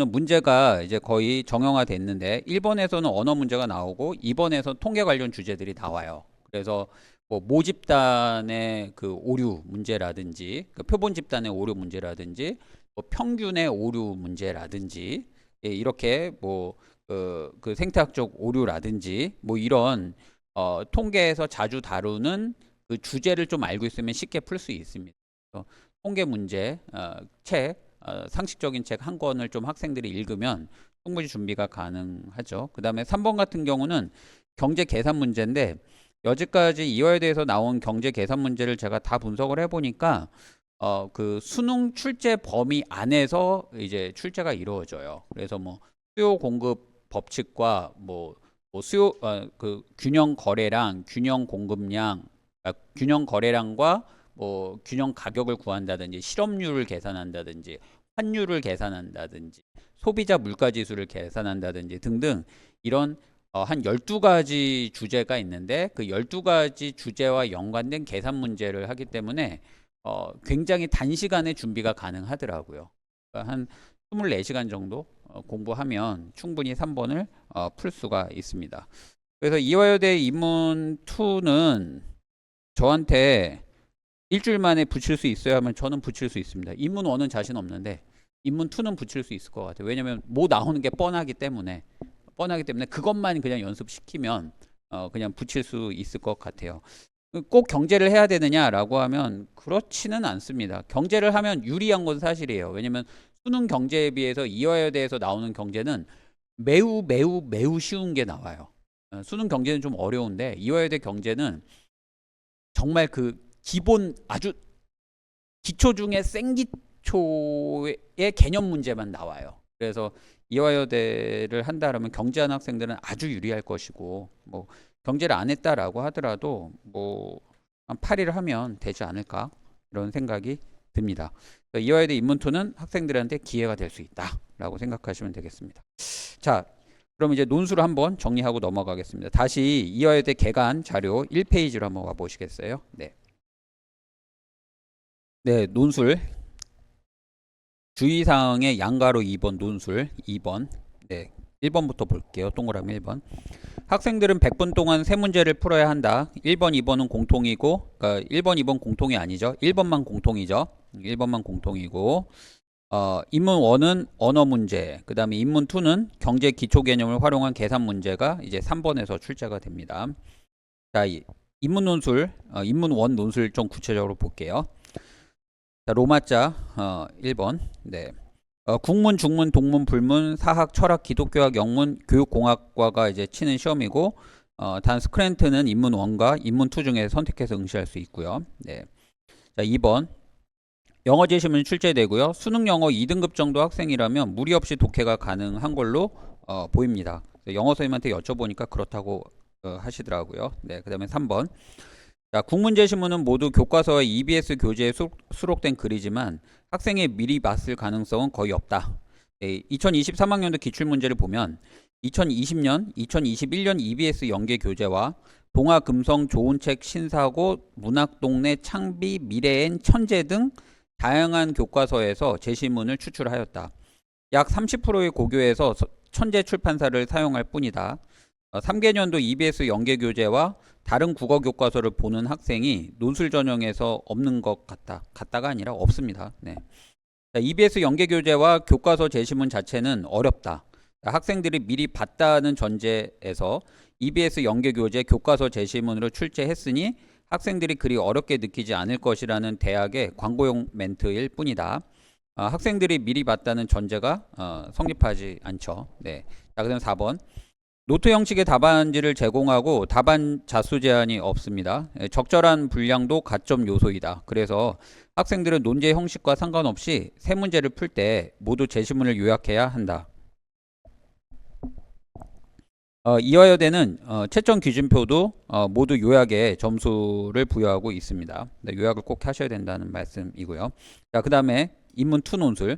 문제가 이제 거의 정형화 됐는데 1번에서는 언어 문제가 나오고 2번에서 통계 관련 주제들이 나와요. 그래서 뭐 모집단의 그 오류 문제라든지 그 표본 집단의 오류 문제라든지 뭐 평균의 오류 문제라든지 이렇게 뭐 그 생태학적 오류라든지 뭐 이런 통계에서 자주 다루는 그 주제를 좀 알고 있으면 쉽게 풀 수 있습니다. 통계 문제 책 상식적인 책 한 권을 좀 학생들이 읽으면 충분히 준비가 가능하죠. 그 다음에 3번 같은 경우는 경제 계산 문제인데 여지까지 이화여대에서 나온 경제 계산 문제를 제가 다 분석을 해보니까 그 수능 출제 범위 안에서 이제 출제가 이루어져요. 그래서 뭐 수요 공급 법칙과 뭐 수요 그 균형 거래량, 균형 공급량, 균형 거래량과 뭐 균형 가격을 구한다든지 실업률을 계산한다든지 환율을 계산한다든지 소비자 물가 지수를 계산한다든지 등등 이런 한 12가지 주제가 있는데 그 12가지 주제와 연관된 계산 문제를 하기 때문에 굉장히 단시간에 준비가 가능하더라고요. 그러니까 한 24시간 정도 공부하면 충분히 3번을 풀 수가 있습니다. 그래서 이화여대 인문2는 저한테 일주일 만에 붙일 수 있어야 하면 저는 붙일 수 있습니다. 인문 1은 자신 없는데 인문 2는 붙일 수 있을 것 같아요. 왜냐면 뭐 나오는 게 뻔하기 때문에 그것만 그냥 연습시키면 그냥 붙일 수 있을 것 같아요. 꼭 경제를 해야 되느냐라고 하면 그렇지는 않습니다. 경제를 하면 유리한 건 사실이에요. 왜냐면 수능 경제에 비해서 이화여대에서 나오는 경제는 매우 매우 매우 쉬운 게 나와요. 수능 경제는 좀 어려운데 이화여대 경제는 정말 그 기본 아주 기초 중에 기초의 개념 문제만 나와요. 그래서 이화여대를 한다라면 경제하는 학생들은 아주 유리할 것이고, 뭐 경제를 안 했다라고 하더라도 뭐 한 8일 하면 되지 않을까 이런 생각이 듭니다. 이화여대 입문2는 학생들한테 기회가 될 수 있다라고 생각하시면 되겠습니다. 자, 그럼 이제 논술을 한번 정리하고 넘어가겠습니다. 다시 이화여대 개간 자료 1페이지로 한번 와보시겠어요? 네. 네, 논술. 주의사항의 양가로 2번 논술 2번. 네, 1번부터 볼게요. 동그라미 1번. 학생들은 100분 동안 세 문제를 풀어야 한다. 1번, 2번은 공통이고, 그러니까 1번, 2번 공통이 아니죠. 1번만 공통이죠. 1번만 공통이고, 인문 1은 언어 문제, 그 다음에 인문 2는 경제 기초 개념을 활용한 계산 문제가 이제 3번에서 출제가 됩니다. 자, 인문 논술, 인문 1 논술 좀 구체적으로 볼게요. 자, 로마자 1번. 네. 국문, 중문, 동문, 불문, 사학, 철학, 기독교학, 영문, 교육공학과가 이제 치는 시험이고, 단 스크랜트는 인문 1과 인문 2 중에 선택해서 응시할 수 있고요. 네. 자, 2번. 영어 제시문 출제되고요. 수능 영어 2등급 정도 학생이라면 무리 없이 독해가 가능한 걸로 보입니다. 영어 선생님한테 여쭤보니까 그렇다고 하시더라고요. 네, 그 다음에 3번. 자, 국문 제시문은 모두 교과서와 EBS 교재에 수록된 글이지만 학생이 미리 봤을 가능성은 거의 없다. 네, 2023학년도 기출문제를 보면 2020년, 2021년 EBS 연계 교재와 동아 금성 좋은 책 신사고 문학동네 창비 미래엔 천재 등 다양한 교과서에서 제시문을 추출하였다. 약 30%의 고교에서 천재 출판사를 사용할 뿐이다. 3개년도 EBS 연계 교재와 다른 국어 교과서를 보는 학생이 논술 전형에서 없는 것 같다. 같다가 아니라 없습니다. 네. EBS 연계 교재와 교과서 제시문 자체는 어렵다. 학생들이 미리 봤다는 전제에서 EBS 연계 교재 교과서 제시문으로 출제했으니 학생들이 그리 어렵게 느끼지 않을 것이라는 대학의 광고용 멘트일 뿐이다. 학생들이 미리 봤다는 전제가 성립하지 않죠. 네. 자, 그다음 4번. 노트 형식의 답안지를 제공하고 답안 자수 제한이 없습니다. 적절한 분량도 가점 요소이다. 그래서 학생들은 논제 형식과 상관없이 세 문제를 풀 때 모두 제시문을 요약해야 한다. 이화여대는 채점 기준표도 모두 요약에 점수를 부여하고 있습니다. 네, 요약을 꼭 하셔야 된다는 말씀이고요. 자, 그 다음에 인문 2 논술.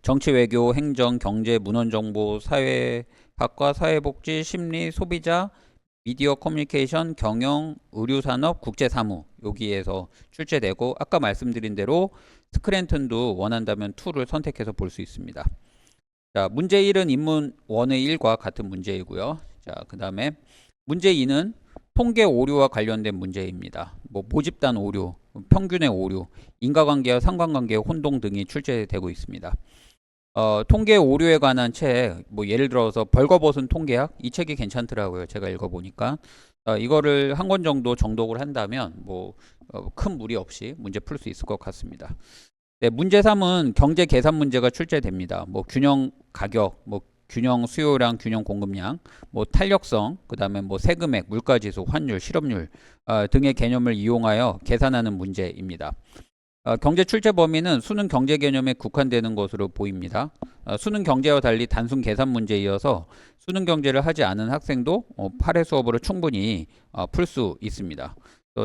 정치, 외교, 행정, 경제, 문헌정보, 사회학과, 사회복지, 심리, 소비자, 미디어 커뮤니케이션, 경영, 의료산업, 국제사무 여기에서 출제되고 아까 말씀드린 대로 스크랜턴도 원한다면 2를 선택해서 볼 수 있습니다. 자, 문제 1은 인문 1의 1과 같은 문제이고요. 자, 그 다음에 문제 2는 통계 오류와 관련된 문제입니다. 뭐 모집단 오류, 평균의 오류, 인과관계와 상관관계의 혼동 등이 출제되고 있습니다. 통계 오류에 관한 책, 뭐 예를 들어서 벌거벗은 통계학 이 책이 괜찮더라고요. 제가 읽어보니까 이거를 한 권 정도 정독을 한다면 뭐 큰 무리 없이 문제 풀 수 있을 것 같습니다. 네, 문제 3은 경제 계산 문제가 출제됩니다. 뭐 균형 가격, 뭐 균형 수요량, 균형 공급량, 뭐 탄력성, 그다음에 뭐 세금액, 물가지수, 환율, 실업률 등의 개념을 이용하여 계산하는 문제입니다. 경제 출제 범위는 수능 경제 개념에 국한되는 것으로 보입니다. 수능 경제와 달리 단순 계산 문제이어서 수능 경제를 하지 않은 학생도 8회 수업으로 충분히 풀 수 있습니다.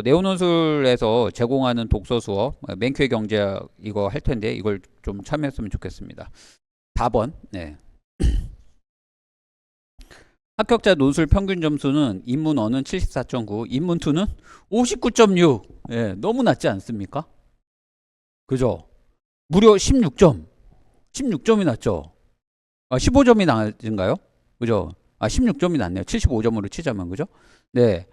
네오논술에서 제공하는 독서 수업, 맹쾌 경제 이거 할 텐데 이걸 좀 참여했으면 좋겠습니다. 4번. 네. 합격자 논술 평균 점수는 인문 1는 74.9, 인문 2는 59.6. 예, 너무 낮지 않습니까? 그죠? 무려 16점. 16점이 낮죠? 15점이 낮은가요? 그죠? 16점이 낮네요. 75점으로 치자면, 그죠? 네.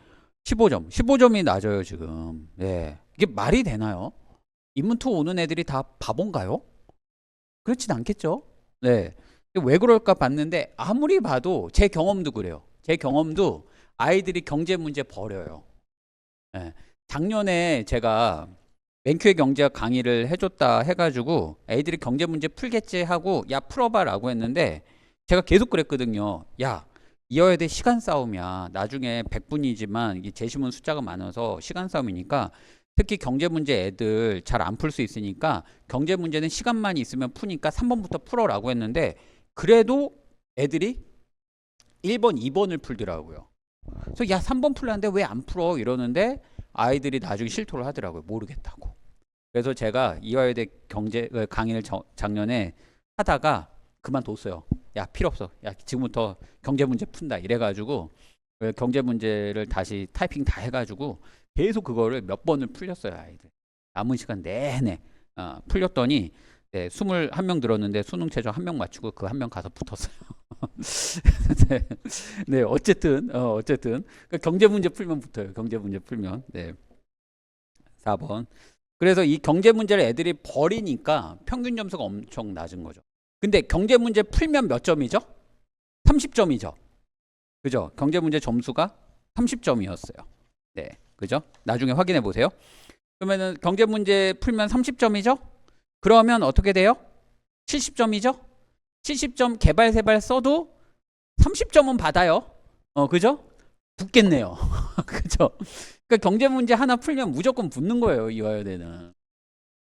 15점. 15점이 낮아요, 지금. 네. 이게 말이 되나요? 인문2 오는 애들이 다 바본가요? 그렇진 않겠죠? 네. 왜 그럴까 봤는데, 아무리 봐도 제 경험도 그래요. 제 경험도 아이들이 경제 문제 버려요. 네. 작년에 제가 맹큐의 경제학 강의를 해줬다 해가지고 애들이 경제 문제 풀겠지 하고 야 풀어봐 라고 했는데 제가 계속 그랬거든요. 야 이어야돼 시간 싸움이야. 나중에 100분이지만 이게 제시문 숫자가 많아서 시간 싸움이니까 특히 경제 문제 애들 잘 안 풀 수 있으니까 경제 문제는 시간만 있으면 푸니까 3번부터 풀어라고 했는데 그래도 애들이 1번, 2번을 풀더라고요. 그래서 야 3번 풀라는데 왜 안 풀어 이러는데 아이들이 나중에 실토를 하더라고요. 모르겠다고. 그래서 제가 이화여대 경제 강의를 작년에 하다가 그만뒀어요. 야 필요 없어. 야 지금부터 경제 문제 푼다 이래가지고 경제 문제를 다시 타이핑 다 해가지고 계속 그거를 몇 번을 풀렸어요. 아이들 남은 시간 내내 풀렸더니 네, 21명 들었는데 수능 최저 1명 맞추고 그 1명 가서 붙었어요. 네, 네, 어쨌든 그러니까 경제 문제 풀면 붙어요. 경제 문제 풀면. 네. 4번. 그래서 이 경제 문제를 애들이 버리니까 평균 점수가 엄청 낮은 거죠. 근데 경제 문제 풀면 몇 점이죠? 30점이죠. 그죠? 경제 문제 점수가 30점이었어요. 네. 그죠? 나중에 확인해 보세요. 그러면은 경제 문제 풀면 30점이죠? 그러면 어떻게 돼요? 70점이죠? 70점 개발 세발 써도 30점은 받아요. 그죠? 붙겠네요. 그죠? 그러니까 경제 문제 하나 풀면 무조건 붙는 거예요. 이화여대는.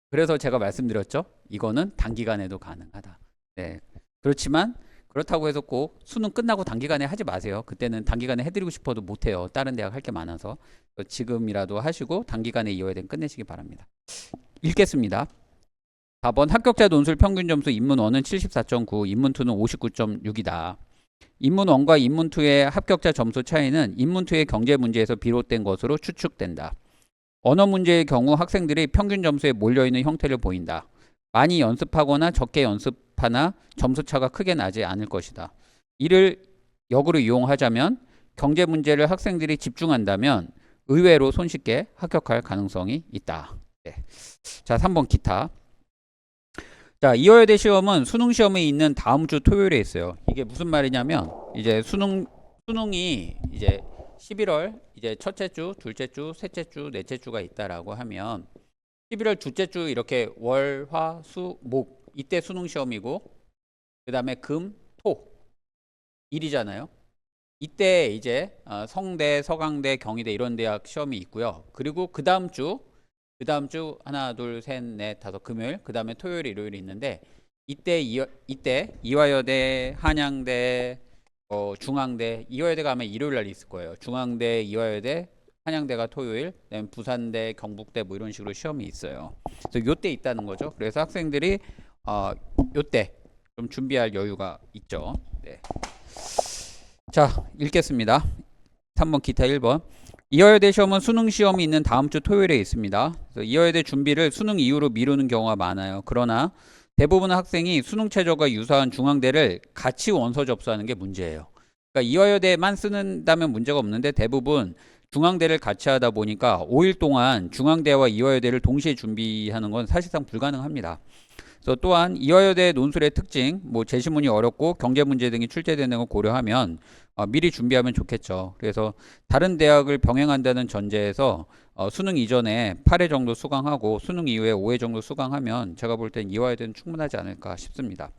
그래서 제가 말씀드렸죠. 이거는 단기간에도 가능하다. 네. 그렇지만 그렇다고 해서 꼭 수능 끝나고 단기간에 하지 마세요. 그때는 단기간에 해드리고 싶어도 못해요. 다른 대학 할 게 많아서. 지금이라도 하시고 단기간에 이화여대는 끝내시기 바랍니다. 읽겠습니다. 4번 합격자 논술 평균 점수 인문1은 74.9, 인문2는 59.6이다. 인문1과 인문2의 합격자 점수 차이는 인문2의 경제 문제에서 비롯된 것으로 추측된다. 언어 문제의 경우 학생들이 평균 점수에 몰려있는 형태를 보인다. 많이 연습하거나 적게 연습하나 점수 차가 크게 나지 않을 것이다. 이를 역으로 이용하자면 경제 문제를 학생들이 집중한다면 의외로 손쉽게 합격할 가능성이 있다. 네. 자, 3번 기타. 자, 이화여대 시험은 수능 시험에 있는 다음 주 토요일에 있어요. 이게 무슨 말이냐면 이제 수능이 이제 11월 이제 첫째 주, 둘째 주, 셋째 주, 넷째 주가 있다라고 하면 11월 둘째 주 이렇게 월, 화, 수, 목 이때 수능 시험이고 그다음에 금, 토 일이잖아요. 이때 이제 성대, 서강대, 경희대 이런 대학 시험이 있고요. 그리고 그다음 주 하나, 둘, 셋, 넷, 다섯 금요일 그다음에 토요일, 일요일이 있는데 이때 이화여대, 한양대, 중앙대, 이화여대가 아마 일요일 날 있을 거예요. 중앙대, 이화여대, 한양대가 토요일, 그다음에 부산대, 경북대 뭐 이런 식으로 시험이 있어요. 그래서 요때 있다는 거죠. 그래서 학생들이 요때 좀 준비할 여유가 있죠. 네. 자, 읽겠습니다. 3번 기타 1번. 이화여대 시험은 수능 시험이 있는 다음 주 토요일에 있습니다. 그래서 이화여대 준비를 수능 이후로 미루는 경우가 많아요. 그러나 대부분 학생이 수능 최저가 유사한 중앙대를 같이 원서 접수하는 게 문제예요. 그러니까 이화여대만 쓰는다면 문제가 없는데 대부분 중앙대를 같이 하다 보니까 5일 동안 중앙대와 이화여대를 동시에 준비하는 건 사실상 불가능합니다. 그래서 또한 이화여대 논술의 특징, 뭐 제시문이 어렵고 경제 문제 등이 출제되는 걸 고려하면 미리 준비하면 좋겠죠. 그래서 다른 대학을 병행한다는 전제에서 수능 이전에 8회 정도 수강하고 수능 이후에 5회 정도 수강하면 제가 볼 땐 이화여대는 충분하지 않을까 싶습니다.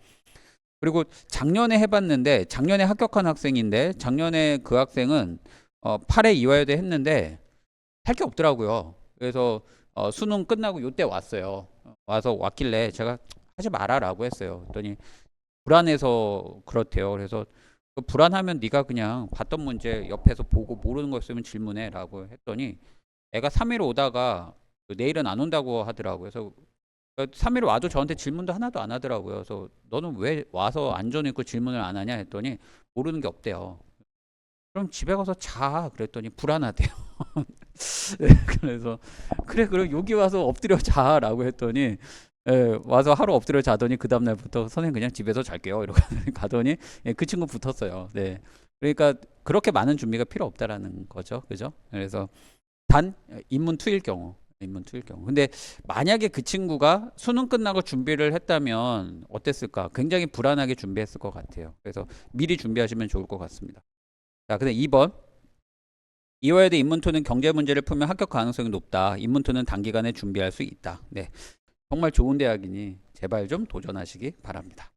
그리고 작년에 해봤는데 작년에 합격한 학생인데 작년에 그 학생은 8회 이화여대 했는데 할 게 없더라고요. 그래서 수능 끝나고 요때 왔어요. 와서 왔길래 제가 하지 마라라고 했어요. 그랬더니 불안해서 그렇대요. 그래서 불안하면 네가 그냥 봤던 문제 옆에서 보고 모르는 거 있으면 질문해라고 했더니 애가 3일 오다가 내일은 안 온다고 하더라고요. 그래서 3일 와도 저한테 질문도 하나도 안 하더라고요. 그래서 너는 왜 와서 앉아있고 질문을 안 하냐 했더니 모르는 게 없대요. 그럼 집에 가서 자 그랬더니 불안하대요. 네, 그래서 그래 그럼 여기 와서 엎드려 자라고 했더니 와서 하루 엎드려 자더니 그 다음 날부터 선생님 그냥 집에서 잘게요 이러고 가더니 그 친구 붙었어요. 네, 그러니까 그렇게 많은 준비가 필요 없다라는 거죠, 그죠? 그래서 단 인문2일 경우. 근데 만약에 그 친구가 수능 끝나고 준비를 했다면 어땠을까? 굉장히 불안하게 준비했을 것 같아요. 그래서 미리 준비하시면 좋을 것 같습니다. 자, 근데 2번. 이화여대 인문2는 경제 문제를 풀면 합격 가능성이 높다. 인문2는 단기간에 준비할 수 있다. 네, 정말 좋은 대학이니 제발 좀 도전하시기 바랍니다.